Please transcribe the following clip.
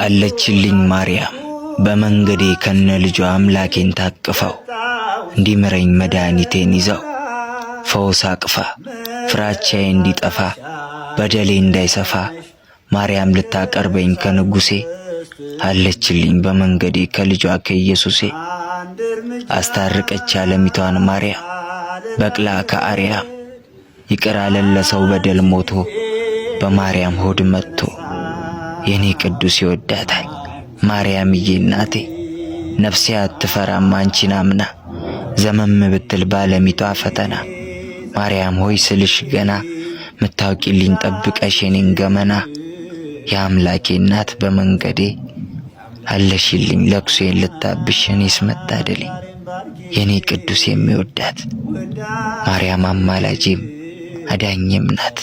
አለችልኝ ማርያም በመንገዴ ከነ ልጇ አምላኬን ታቅፈው እንዲምረኝ መድኃኒቴን ይዘው ፈውስ አቅፋ ፍራቻዬ እንዲጠፋ በደሌ እንዳይሰፋ ማርያም ልታቀርበኝ ከንጉሴ አለችልኝ በመንገዴ ከልጇ ከኢየሱሴ አስታርቀች ዓለሚቷን ማርያም በቅላ ከአርያም ይቅር አለን ለሰው በደል ሞቶ በማርያም ሆድ መጥቶ የኔ ቅዱስ ይወዳታል ማርያምዬ እናቴ ነፍሴ አትፈራም አንቺን አምና ዘመም ብትል ባለሚቷ ፈተና ማርያም ሆይ ስልሽ ገና ምታውቂልኝ ጠብቀሽ የኔን ገመና የአምላኬ እናት በመንገዴ አለሽልኝ ለቅሶዬን ልታብሽ እኔስ መታደሌ የኔ ቅዱስ የሚወዳት ማርያም አማላጄም አዳኝም ናት።